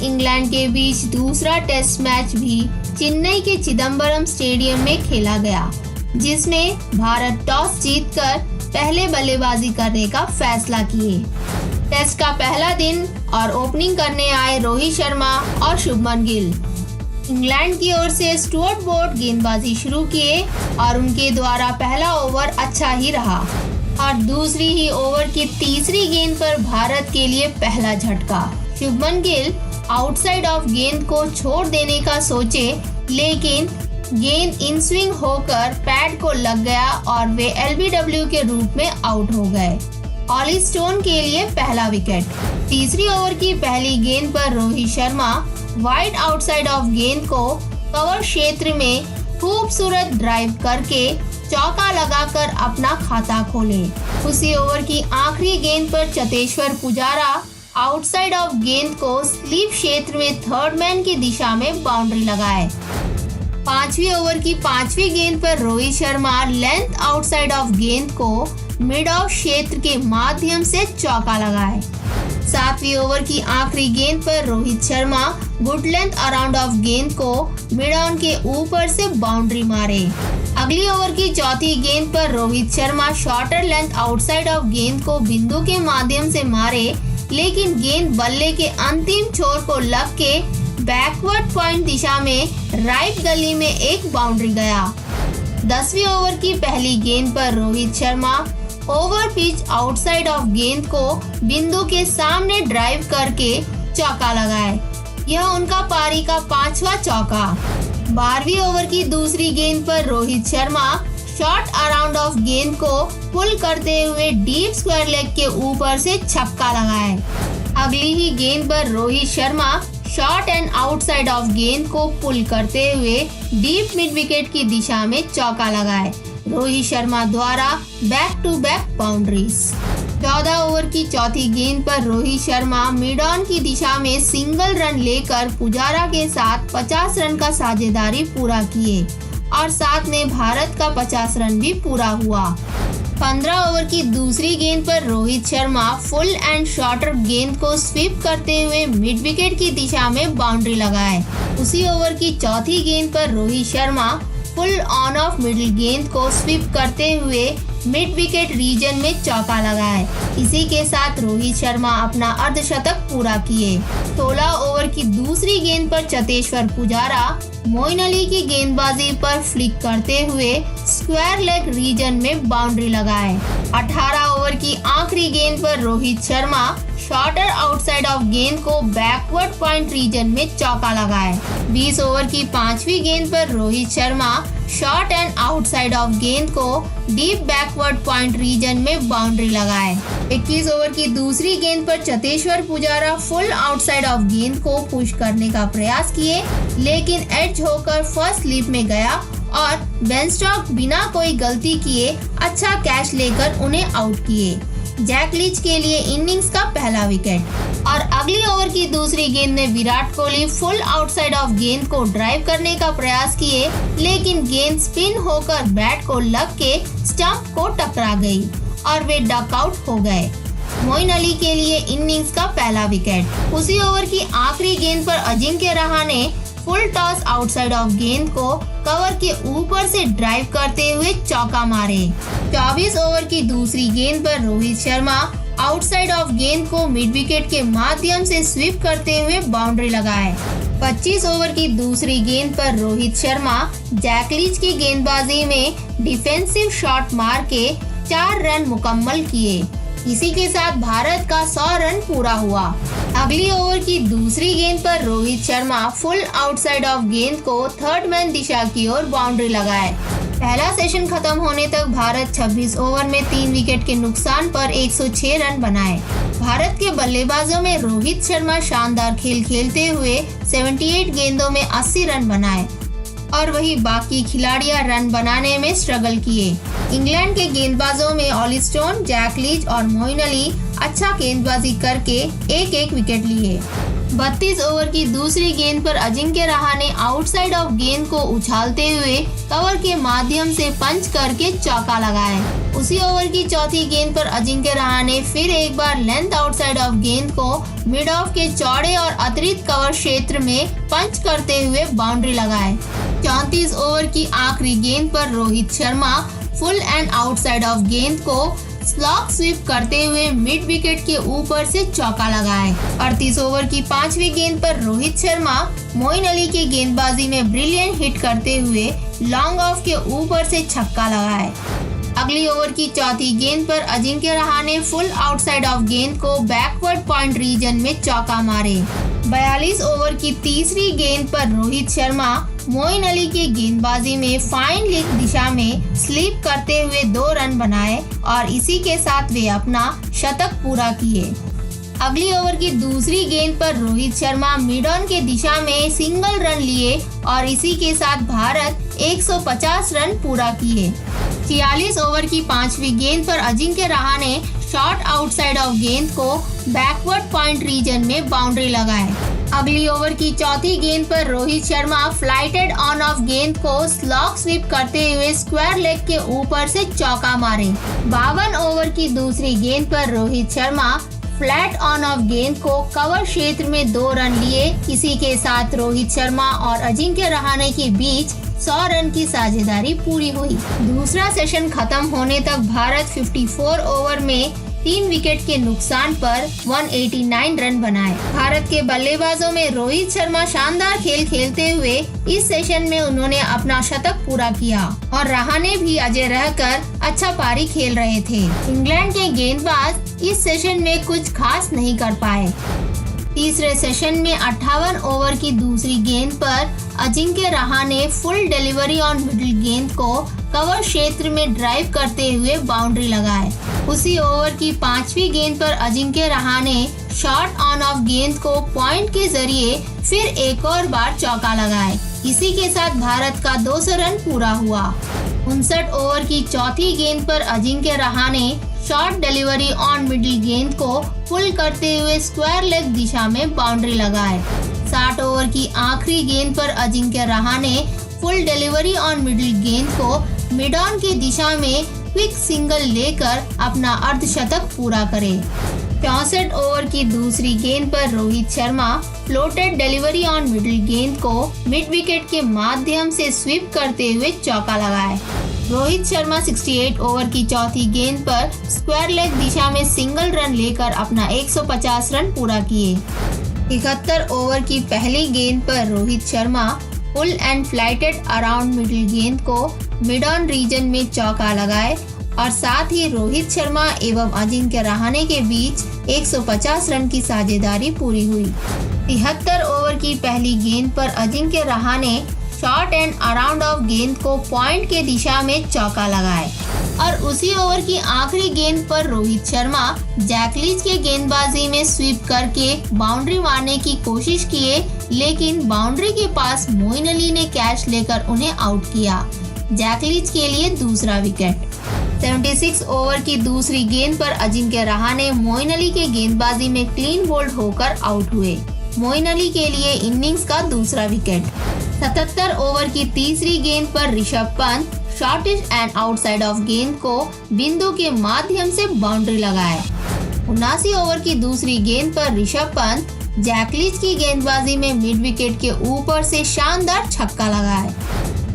और इंग्लैंड के बीच दूसरा टेस्ट मैच भी चेन्नई के चिदम्बरम स्टेडियम में खेला गया, जिसमें भारत टॉस जीतकर पहले बल्लेबाजी करने का फैसला किए। टेस्ट का पहला दिन और ओपनिंग करने आए रोहित शर्मा और शुभमन गिल। इंग्लैंड की ओर से स्टुअर्ट ब्रॉड गेंदबाजी शुरू किए और उनके द्वारा पहला ओवर अच्छा ही रहा और दूसरी ही ओवर की तीसरी गेंद पर भारत के लिए पहला झटका। शुभमन गिल आउटसाइड ऑफ गेंद को छोड़ देने का सोचे, लेकिन गेंद इन स्विंग होकर पैड को लग गया और वे एलबीडब्ल्यू के रूप में आउट हो गए। ऑली स्टोन के लिए पहला विकेट। तीसरी ओवर की पहली गेंद पर Rohit Sharma wide outside off गेंद को कवर क्षेत्र में खूबसूरत ड्राइव करके चौका लगाकर अपना खाता खोले। उसी ओवर की आखिरी गेंद पर चतेश्वर पुजारा आउटसाइड ऑफ गेंद को स्लीप क्षेत्र में थर्ड मैन की दिशा में बाउंड्री लगाए। पांचवी ओवर की पांचवी गेंद पर Rohit Sharma length outside off गेंद को मिड ऑफ क्षेत्र के माध्यम से चौका लगाए। सातवीं ओवर की आखिरी गेंद पर Rohit Sharma good length around of गेंद को मिड ऑन के ऊपर से बाउंड्री मारे। अगली ओवर की चौथी गेंद पर Rohit Sharma shorter length outside off गेंद को बिंदु के माध्यम से मारे, लेकिन गेंद बल्ले के अंतिम छोर को लग के बैकवर्ड पॉइंट दिशा में राइट गली में एक बाउंड्री गया। 10वीं ओवर की पहली गेंद पर Rohit Sharma over pitch outside off गेंद को बिंदु के सामने ड्राइव करके चौका लगाए। यह उनका पारी का 5वां चौका। 12वीं ओवर की दूसरी गेंद पर Rohit Sharma short around of गेंद को पुल करते हुए डीप स्क्वायर लेग के ऊपर से छक्का लगाए। अगली ही गेंद पर Rohit Sharma short and outside off गेंद को पुल करते हुए डीप मिड विकेट की दिशा में चौका लगाए। रोहित शर्मा द्वारा back to back boundaries. 14 over की चौथी गेंद पर रोहित शर्मा मिड ऑन की दिशा में सिंगल रन लेकर पुजारा के साथ 50 रन का साझेदारी पूरा किए और साथ में भारत का 50 रन भी पूरा हुआ। 15 ओवर की दूसरी गेंद पर Rohit Sharma full and shorter गेंद को स्वीप करते हुए मिड विकेट की दिशा में बाउंड्री लगाए। उसी ओवर की चौथी गेंद पर Rohit Sharma full on off middle गेंद को स्वीप करते हुए मिड विकेट रीजन में चौका लगाए। इसी के साथ रोहित शर्मा अपना अर्धशतक पूरा किए। 16 ओवर की दूसरी गेंद पर चतेश्वर पुजारा मोइन अली की गेंदबाजी पर फ्लिक करते हुए स्क्वायर लेग रीजन में बाउंड्री लगाए। 18 ओवर की आखिरी गेंद पर Rohit Sharma shorter outside off गेंद को बैकवर्ड पॉइंट रीजन में चौका लगाए। 20 ओवर की पांचवी गेंद पर Rohit Sharma short and outside off गेंद को डीप बैकवर्ड पॉइंट रीजन में बाउंड्री लगाए। 21 ओवर की दूसरी गेंद पर Cheteshwar Pujara full outside off गेंद को पुश करने का प्रयास किए, लेकिन एज होकर फर्स्ट स्लिप में गया और बेन स्टोक्स बिना कोई गलती किए अच्छा कैच लेकर उन्हें आउट किए। जैक लीच के लिए इनिंग्स का पहला विकेट। और अगली ओवर की दूसरी गेंद में Virat Kohli full outside off गेंद को ड्राइव करने का प्रयास किए, लेकिन गेंद स्पिन होकर बैट को लग के स्टंप को टकरा गई और वे डक आउट हो गए। मोइन अली के लिए इनिंग्स का पहला विकेट। उसी ओवर की आखिरी गेंद पर Ajinkya Rahane full toss outside off गेंद को कवर के ऊपर से ड्राइव करते हुए चौका मारे। 24 ओवर की दूसरी गेंद पर रोहित शर्मा आउटसाइड ऑफ गेंद को मिड विकेट के माध्यम से स्वीप करते हुए बाउंड्री लगाए। 25 ओवर की दूसरी गेंद पर रोहित शर्मा जैक लीच की गेंदबाजी में डिफेंसिव शॉट मार के 4 रन मुकम्मल किए। इसी के साथ भारत का 100 रन पूरा हुआ। अगली ओवर की दूसरी गेंद पर Rohit Sharma full outside off गेंद को थर्ड मैन दिशा की ओर बाउंड्री लगाए। पहला सेशन खत्म होने तक भारत 26 ओवर में 3 विकेट के नुकसान पर 106 रन बनाए। भारत के बल्लेबाजों में रोहित शर्मा शानदार खेल खेलते हुए 78 गेंदों में 80 रन बनाए और वही बाकी खिलाड़ियां रन बनाने में स्ट्रगल किए। इंग्लैंड के गेंदबाजों में ऑली स्टोन, जैक लीच और मोइन अली अच्छा गेंदबाजी करके एक एक विकेट लिए। 32 ओवर की दूसरी गेंद पर अजिंक्य रहाणे आउटसाइड ऑफ गेंद को उछालते हुए कवर के माध्यम से पंच करके चौका लगाए। उसी ओवर की चौथी गेंद पर अजिंक्य रहाणे फिर एक बार लेंथ आउटसाइड ऑफ गेंद को मिड ऑफ के चौड़े और अतिरिक्त कवर क्षेत्र में पंच करते हुए बाउंड्री लगाए। 34 ओवर की आखिरी गेंद पर Rohit Sharma full and outside off गेंद को स्लॉग स्वीप करते हुए मिड विकेट के ऊपर से चौका लगाए। 38 ओवर की पांचवी गेंद पर रोहित शर्मा मोइन अली के गेंदबाजी में ब्रिलियंट हिट करते हुए लॉन्ग ऑफ के ऊपर से छक्का लगाए। अगली ओवर की चौथी गेंद पर Ajinkya Rahane full outside off गेंद को बैकवर्ड पॉइंट रीजन में चौका मारे। 42 ओवर की तीसरी गेंद पर रोहित शर्मा मोइन अली के गेंदबाजी में फाइन लेग दिशा में स्लीप करते हुए 2 रन बनाए और इसी के साथ वे अपना शतक पूरा किए। अगली ओवर की दूसरी गेंद पर रोहित शर्मा मिड ऑन के दिशा में सिंगल रन लिए और इसी के साथ भारत 150 रन पूरा किए। 46 ओवर की पांचवी गेंद पर Ajinkya Rahane shot outside off गेंद को बैकवर्ड पॉइंट रीजन में बाउंड्री लगाए। अगली ओवर की चौथी गेंद पर Rohit Sharma flighted on off गेंद को स्लॉग स्वीप करते हुए स्क्वायर लेग के ऊपर से चौका मारे। 52 ओवर की दूसरी गेंद पर Rohit Sharma flat on off गेंद को कवर क्षेत्र में 2 रन लिए। इसी के साथ रोहित शर्मा और अजिंक्य रहाणे के बीच 100 रन की साझेदारी पूरी हुई। दूसरा सेशन खत्म होने तक भारत 54 ओवर में 3 विकेट के नुकसान पर 189 रन बनाए। भारत के बल्लेबाजों में रोहित शर्मा शानदार खेल खेलते हुए इस सेशन में उन्होंने अपना शतक पूरा किया और रहाणे भी अजय रहकर अच्छा पारी खेल रहे थे। इंग्लैंड के गेंदबाज इस सेशन में कुछ खास नहीं कर पाए। तीसरे सेशन में 58 ओवर की दूसरी गेंद पर Ajinkya Rahane full delivery on middle गेंद को कवर क्षेत्र में ड्राइव करते हुए बाउंड्री लगाए। उसी ओवर की पांचवी गेंद पर Ajinkya Rahane shot on off गेंद को पॉइंट के जरिए फिर एक और बार चौका लगाए। इसी के साथ भारत का 200 रन पूरा हुआ। 59 ओवर की चौथी गेंद पर Ajinkya Rahane short delivery on middle गेंद को पुल करते हुए स्क्वायर लेग दिशा में बाउंड्री लगाए। 60 ओवर की आखिरी गेंद पर Ajinkya Rahane full delivery on middle गेंद को मिड ऑन की दिशा में क्विक सिंगल लेकर अपना अर्धशतक पूरा करे। 64 ओवर की दूसरी गेंद पर Rohit Sharma floated delivery on middle गेंद को मिड विकेट के माध्यम से स्वीप करते हुए चौका लगाए। रोहित शर्मा 68 ओवर की चौथी गेंद पर स्क्वायर लेग दिशा में सिंगल रन लेकर अपना 150 रन पूरा किए। 71 ओवर की पहली गेंद पर Rohit Sharma full and flighted around middle गेंद को मिड ऑन रीजन में चौका लगाए और साथ ही रोहित शर्मा एवं अजिंक्य रहाणे के बीच 150 रन की साझेदारी पूरी हुई। 73 ओवर की पहली गेंद पर Ajinkya Rahane short and around of गेंद को पॉइंट के दिशा में चौका लगाए और उसी ओवर की आखिरी गेंद पर रोहित शर्मा जैकलीज के गेंदबाजी में स्वीप करके बाउंड्री मारने की कोशिश किए, लेकिन बाउंड्री के पास मोइन अली ने कैच लेकर उन्हें आउट किया। जैकलीज के लिए दूसरा विकेट। 76 ओवर की दूसरी गेंद पर अजिंक्य रहाणे मोइन अली के गेंदबाजी में क्लीन बोल्ड होकर आउट हुए। मोइन अली के लिए इनिंग्स का दूसरा विकेट। 77 ओवर की तीसरी गेंद पर Rishabh Pant shortish and outside off गेंद को बिंदु के माध्यम से बाउंड्री लगाए। 79 ओवर की दूसरी गेंद पर ऋषभ पंत जैकलीज की गेंदबाजी में मिड विकेट के ऊपर से शानदार छक्का लगाए।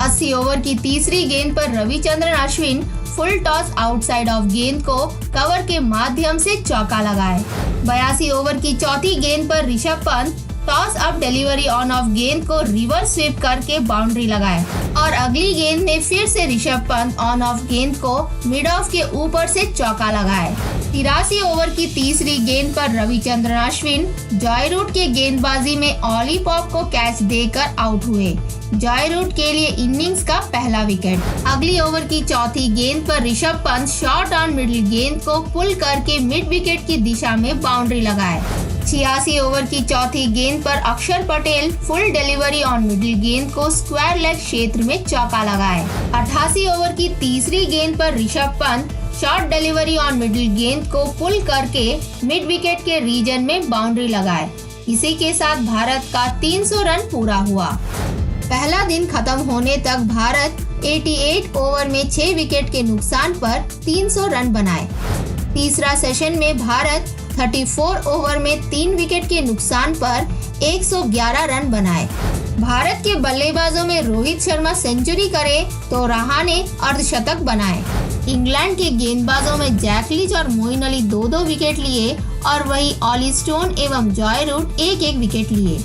80 ओवर की तीसरी गेंद पर Ravichandran Ashwin full toss outside off गेंद को कवर के माध्यम से चौका लगाए। 82 ओवर की चौथी गेंद पर Rishabh Pant toss up delivery on off गेंद को रिवर्स स्वीप करके बाउंड्री लगाए और अगली गेंद में फिर से ऋषभ पंत ऑन ऑफ गेंद को मिड ऑफ के ऊपर से चौका लगाए। 83 ओवर की तीसरी गेंद पर रविचंद्रन अश्विन जॉय रूट के गेंदबाजी में ऑली पॉप को कैच देकर आउट हुए। जॉय रूट के लिए इनिंग्स का पहला विकेट। अगली ओवर की चौथी गेंद पर Rishabh Pant short on middle गेंद को पुल करके मिड विकेट की दिशा में बाउंड्री लगाए। 86 ओवर की चौथी गेंद पर अक्षर Patel full delivery on middle गेंद को स्क्वायर लेग क्षेत्र में चौका लगाए। 88 ओवर की तीसरी गेंद पर Rishabh Pant short delivery on middle गेंद को पुल करके मिड विकेट के रीजन में बाउंड्री लगाए। इसी के साथ भारत का 300 रन पूरा हुआ। पहला दिन खत्म होने तक भारत 88 ओवर में 6 विकेट के नुकसान पर 300 रन बनाए। तीसरा सेशन में भारत 34 ओवर में 3 विकेट के नुकसान पर 111 रन बनाए। भारत के बल्लेबाजों में रोहित शर्मा सेंचुरी करे तो रहाणे अर्धशतक बनाए। इंग्लैंड के गेंदबाजों में जैक लीच और मोइन अली 2-2 विकेट लिए और वही ऑली स्टोन एवं जॉय रूट 1-1 विकेट लिए।